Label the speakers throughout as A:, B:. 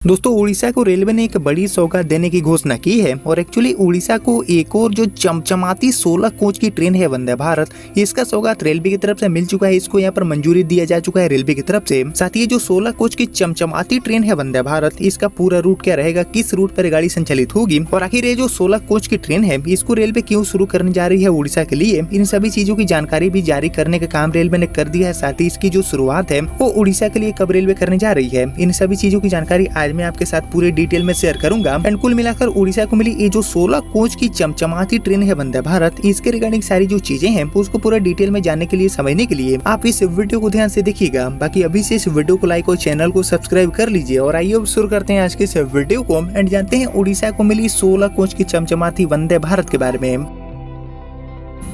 A: दोस्तों उड़ीसा को रेलवे ने एक बड़ी सौगात देने की घोषणा की है और एक्चुअली उड़ीसा को एक और जो चमचमाती 16 कोच की ट्रेन है वंदे भारत, इसका सौगात रेलवे की तरफ से मिल चुका है। इसको यहाँ पर मंजूरी दिया जा चुका है रेलवे की तरफ से। साथ ही जो 16 कोच की चमचमाती ट्रेन है वंदे भारत, इसका पूरा रूट क्या रहेगा, किस रूट पर गाड़ी संचालित होगी और आखिर ये जो 16 कोच की ट्रेन है इसको रेलवे क्यों शुरू करने जा रही है उड़ीसा के लिए, इन सभी चीजों की जानकारी भी जारी करने का काम रेलवे ने कर दिया है। साथ ही इसकी जो शुरुआत है वो उड़ीसा के लिए कब रेलवे करने जा रही है, इन सभी चीजों की जानकारी आज मैं आपके साथ पूरे डिटेल में शेयर करूंगा। एंड कुल मिलाकर उड़ीसा को मिली ये जो 16 कोच की चमचमाती ट्रेन है वंदे भारत, इसके रिगार्डिंग सारी जो चीजें हैं उसको पूरा डिटेल में जानने के लिए, समझने के लिए आप इस वीडियो को ध्यान से देखिएगा। बाकी अभी से इस वीडियो को लाइक और चैनल को सब्सक्राइब कर लीजिए। और आइए अब शुरू करते हैं आज के इस वीडियो को एंड जानते हैं उड़ीसा को मिली 16 कोच की चमचमाती वंदे भारत के बारे में।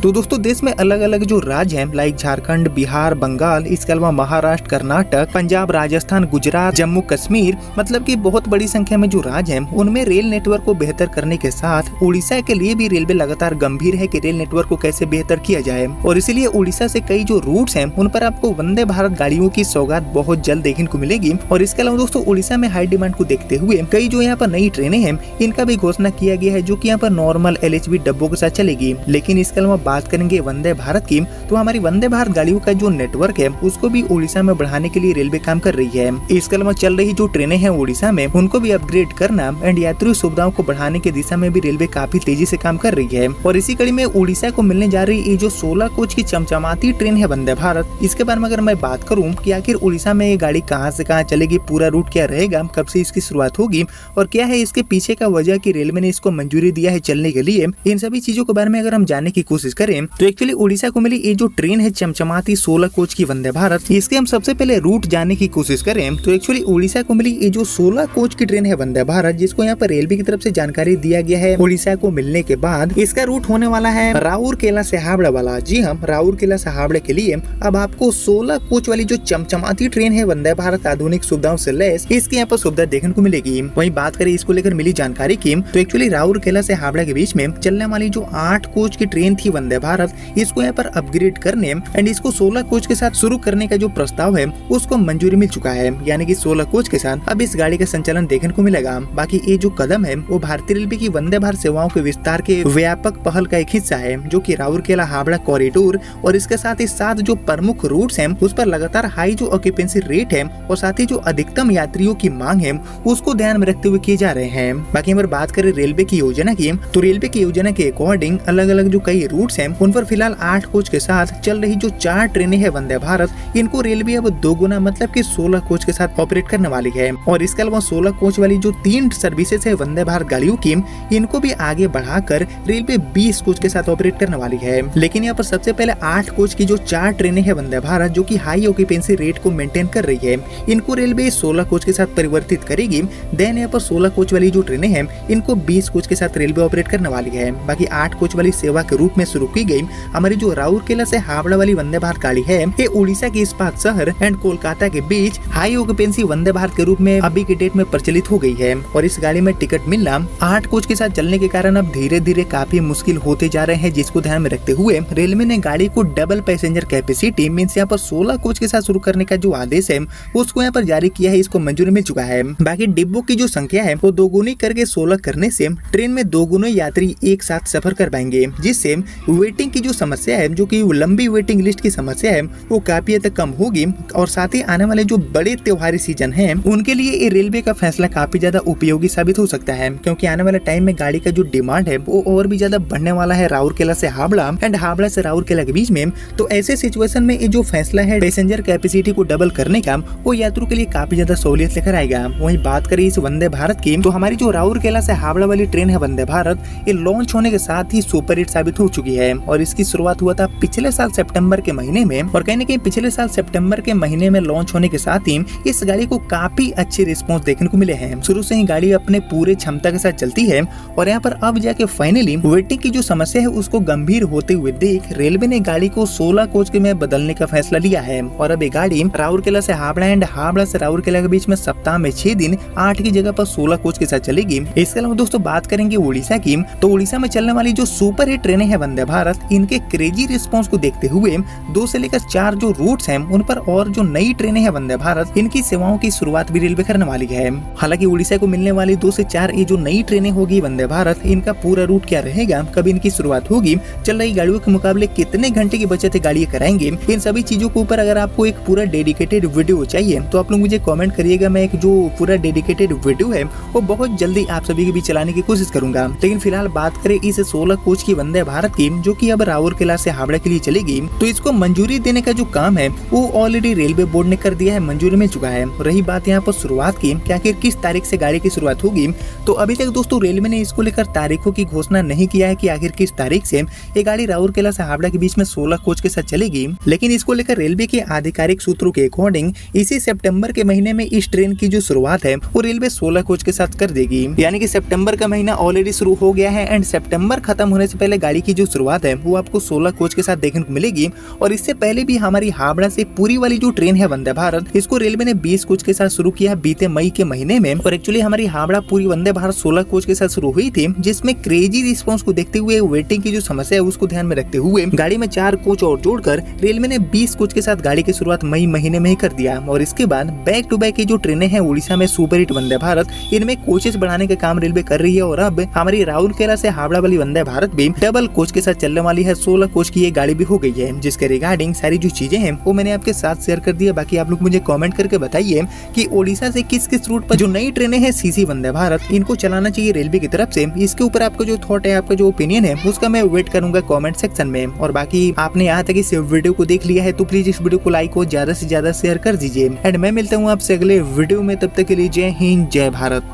A: तो दोस्तों देश में अलग अलग जो राज्य हैं लाइक झारखंड, बिहार, बंगाल, इसके अलावा महाराष्ट्र, कर्नाटक, पंजाब, राजस्थान, गुजरात, जम्मू कश्मीर, मतलब कि बहुत बड़ी संख्या में जो राज्य हैं उनमें रेल नेटवर्क को बेहतर करने के साथ उड़ीसा के लिए भी रेलवे लगातार गंभीर है कि रेल नेटवर्क को कैसे बेहतर किया जाए। और इसीलिए उड़ीसा से कई जो रूट्स हैं उन पर आपको वंदे भारत गाड़ियों की सौगात बहुत जल्द देखने को मिलेगी। और इसके अलावा दोस्तों उड़ीसा में हाई डिमांड को देखते हुए कई जो यहाँ पर नई ट्रेनें हैं इनका भी घोषणा किया गया है, जो की यहाँ पर नॉर्मल LHB डब्बों के साथ चलेगी। लेकिन इसके अलावा बात करेंगे वंदे भारत की, तो हमारी वंदे भारत गाड़ियों का जो नेटवर्क है उसको भी उड़ीसा में बढ़ाने के लिए रेलवे काम कर रही है। इसके अलावा चल रही जो ट्रेनें हैं उड़ीसा में उनको भी अपग्रेड करना एंड यात्री सुविधाओं को बढ़ाने की दिशा में भी रेलवे काफी तेजी से काम कर रही है। और इसी कड़ी में उड़ीसा को मिलने जा रही ये जो 16 कोच की चमचमाती ट्रेन है वंदे भारत, इसके बारे में अगर मैं बात करूँ कि आखिर उड़ीसा में ये गाड़ी कहाँ से कहाँ चलेगी, पूरा रूट क्या रहेगा, कब से इसकी शुरुआत होगी और क्या है इसके पीछे का वजह कि रेलवे ने इसको मंजूरी दिया है चलने के लिए, इन सभी चीजों के बारे में अगर हम जानने की कोशिश करें तो एक्चुअली उड़ीसा को मिली ये जो ट्रेन है चमचमाती 16 कोच की वंदे भारत, इसके हम सबसे पहले रूट जानने की कोशिश करें तो एक्चुअली उड़ीसा को मिली ये जो 16 कोच की ट्रेन है वंदे भारत, जिसको यहाँ पर रेलवे की तरफ से जानकारी दिया गया है उड़ीसा को मिलने के बाद, इसका रूट होने वाला है राउरकेला से हावड़ा वाला। जी हाँ, राउरकेला से हावड़ा के लिए अब आपको 16 कोच वाली जो चमचमाती ट्रेन है वंदे भारत आधुनिक सुविधाओं से लैस, इसकी यहाँ पर सुविधा देखने को मिलेगी। वहीं बात करें इसको लेकर मिली जानकारी की तो एक्चुअली राउरकेला से हावड़ा के बीच में चलने वाली जो 8 कोच की ट्रेन थी वंदे भारत, इसको यहाँ पर अपग्रेड करने एंड इसको 16 कोच के साथ शुरू करने का जो प्रस्ताव है उसको मंजूरी मिल चुका है। यानी कि 16 कोच के साथ अब इस गाड़ी का संचालन देखने को मिलेगा। बाकी ये जो कदम है वो भारतीय रेलवे की वंदे भारत सेवाओं के विस्तार के व्यापक पहल का एक हिस्सा है, जो कि राउरकेला हावड़ा कॉरिडोर और इसके साथ ही 7 जो प्रमुख रूट्स हैं उस पर लगातार हाई जो ऑक्यूपेंसी रेट है और साथ ही जो अधिकतम यात्रियों की मांग है उसको ध्यान में रखते हुए किए जा रहे हैं। बाकी अगर बात करें रेलवे की योजना की तो रेलवे की योजना के अकॉर्डिंग अलग अलग जो कई रूट्स हैं उन पर फिलहाल 8 कोच के साथ चल रही जो 4 ट्रेनें हैं वंदे भारत, इनको रेलवे अब 2 गुना मतलब कि 16 कोच के साथ ऑपरेट करने वाली है। और इसके अलावा 16 कोच वाली जो 3 सर्विसेज है वंदे भारत गाड़ियों की, इनको भी आगे बढ़ाकर रेलवे 20 कोच के साथ ऑपरेट करने वाली है। लेकिन यहाँ पर सबसे पहले 8 कोच की जो 4 ट्रेनें हैं वंदे भारत, जो की हाई ऑक्यूपेंसी रेट को मेंटेन कर रही है, इनको रेलवे 16 कोच के साथ परिवर्तित करेगी। देन यहाँ पर 16 कोच वाली जो ट्रेनें हैं इनको 20 कोच के साथ रेलवे ऑपरेट करने वाली है। बाकी 8 कोच वाली सेवा के रूप में शुरू की गई हमारी जो राउरकेला से हावड़ा वाली वंदे भारत गाड़ी है, ये उड़ीसा के इस्पात शहर एंड कोलकाता के बीच हाई ऑक्यूपेंसी वंदे भारत के रूप में अभी के डेट में प्रचलित हो गई है। और इस गाड़ी में टिकट मिलना 8 कोच के साथ चलने के कारण अब धीरे धीरे काफी मुश्किल होते जा रहे हैं, जिसको ध्यान में रखते हुए रेलवे ने गाड़ी को डबल पैसेंजर कैपेसिटी मीन्स यहाँ पर 16 कोच के साथ शुरू करने का जो आदेश है उसको यहाँ पर जारी किया है, इसको मंजूरी मिल चुका है। बाकी डिब्बों की जो संख्या है वो 2 गुनी करके 16 करने से ट्रेन में 2 गुने यात्री एक साथ सफर कर पाएंगे, जिससे वेटिंग की जो समस्या है, जो की लंबी वेटिंग लिस्ट की समस्या है, वो काफी हद तक कम होगी। और साथ ही आने वाले जो बड़े त्योहारी सीजन हैं उनके लिए ये रेलवे का फैसला काफी ज्यादा उपयोगी साबित हो सकता है, क्योंकि आने वाले टाइम में गाड़ी का जो डिमांड है वो और भी ज्यादा बढ़ने वाला है राउरकेला से हावड़ा एंड हावड़ा से राउरकेला के बीच में। तो ऐसे सिचुएशन में ये जो फैसला है पैसेंजर कैपेसिटी को डबल करने का, वो यात्रियों के लिए काफी ज्यादा सहूलियत लेकर आएगा। वहीं बात करें इस वंदे भारत की तो हमारी जो राउरकेला से हावड़ा वाली ट्रेन है वंदे भारत, ये लॉन्च होने के साथ ही सुपर हिट साबित हो चुकी है। और इसकी शुरुआत हुआ था पिछले साल सितंबर के महीने में, और कहीं न कहीं पिछले साल सितंबर के महीने में लॉन्च होने के साथ ही इस गाड़ी को काफी अच्छे रिस्पॉन्स देखने को मिले हैं। शुरू से ही गाड़ी अपने पूरे क्षमता के साथ चलती है और यहाँ पर अब जाके फाइनली वेटिंग की जो समस्या है उसको गंभीर होते हुए देख रेलवे ने गाड़ी को 16 कोच के में बदलने का फैसला लिया है। और अब ये गाड़ी राउरकेला से हावड़ा एंड हावड़ा से राउरकेला के बीच में सप्ताह में 6 दिन 8 की जगह पर 16 कोच के साथ चलेगी। इसके अलावा दोस्तों बात करेंगे उड़ीसा की, तो उड़ीसा में चलने वाली जो सुपर हिट ट्रेनें हैं वंदे भारत इनके क्रेजी रिस्पांस को देखते हुए 2 से लेकर 4 जो रूट्स हैं उन पर और जो नई ट्रेनें हैं वंदे भारत इनकी सेवाओं की शुरुआत भी रेलवे करने वाली है। हालांकि उड़ीसा को मिलने वाली 2 से 4 ये जो नई ट्रेनें होगी वंदे भारत, इनका पूरा रूट क्या रहेगा, कब इनकी शुरुआत होगी, चल रही गाड़ियों के मुकाबले कितने घंटे की बचत गाड़ियां कराएंगे, इन सभी चीजों के ऊपर अगर आपको एक पूरा डेडिकेटेड वीडियो चाहिए तो आप लोग मुझे कमेंट करिएगा। मैं एक जो पूरा डेडिकेटेड वीडियो है वो बहुत जल्दी आप सभी के बीच चलाने की कोशिश करूंगा। लेकिन फिलहाल बात करें इस 16 कोच की वंदे भारत की, जो कि अब राउरकेला से हावड़ा के लिए चलेगी, तो इसको मंजूरी देने का जो काम है वो ऑलरेडी रेलवे बोर्ड ने कर दिया है, मंजूरी मिल चुका है। रही बात यहाँ पर शुरुआत की कि आखिर किस तारीख से गाड़ी की शुरुआत होगी, तो अभी तक दोस्तों रेलवे ने इसको लेकर तारीखों की घोषणा नहीं किया है कि आखिर किस तारीख से ये गाड़ी राउरकेला से हावड़ा के बीच में 16 कोच के साथ चलेगी। लेकिन इसको लेकर रेलवे के आधिकारिक सूत्रों के अकॉर्डिंग इसी सितंबर के महीने में इस ट्रेन की जो शुरुआत है वो रेलवे 16 कोच के साथ कर देगी। यानी कि सितंबर का महीना ऑलरेडी शुरू हो गया है एंड सितंबर खत्म होने से पहले गाड़ी की जो शुरुआत है वो आपको 16 कोच के साथ देखने को मिलेगी। और इससे पहले भी हमारी हावड़ा से पूरी वाली जो ट्रेन है वंदे भारत, इसको रेलवे ने 20 कोच के साथ शुरू किया बीते मई के महीने में। और एक्चुअली हमारी हावड़ा पूरी वंदे भारत 16 कोच के साथ शुरू हुई थी, जिसमें क्रेजी रिस्पांस को देखते हुए वेटिंग की जो समस्या है उसको ध्यान में रखते हुए गाड़ी में 4 कोच और जोड़कर रेलवे ने 20 कोच के साथ गाड़ी की शुरुआत मई महीने में ही कर दिया। और इसके बाद बैक टू बैक की जो ट्रेनें हैं उड़ीसा में सुपर हिट वंदे भारत, इनमें कोचेस बढ़ाने का काम रेलवे कर रही है। और अब हमारी राउरकेला से हावड़ा वाली वंदे भारत भी डबल कोच के साथ चलने वाली है। 16 कोच की ये गाड़ी भी हो गई है, जिसके रिगार्डिंग सारी जो चीजें हैं वो मैंने आपके साथ शेयर कर दिया। बाकी आप लोग मुझे कमेंट करके बताइए कि ओडिशा से किस किस रूट पर जो नई ट्रेनें हैं सीसी वंदे भारत, इनको चलाना चाहिए रेलवे की तरफ से। इसके ऊपर आपका जो थॉट है, आपका जो ओपिनियन है, उसका मैं वेट करूंगा कमेंट सेक्शन में। और बाकी आपने यहाँ तक इस वीडियो को देख लिया है तो प्लीज इस वीडियो को लाइक और ज्यादा से ज्यादा शेयर कर दीजिए। एंड मैं मिलता हूँ आपसे अगले वीडियो में, तब तक के लिए जय हिंद जय भारत।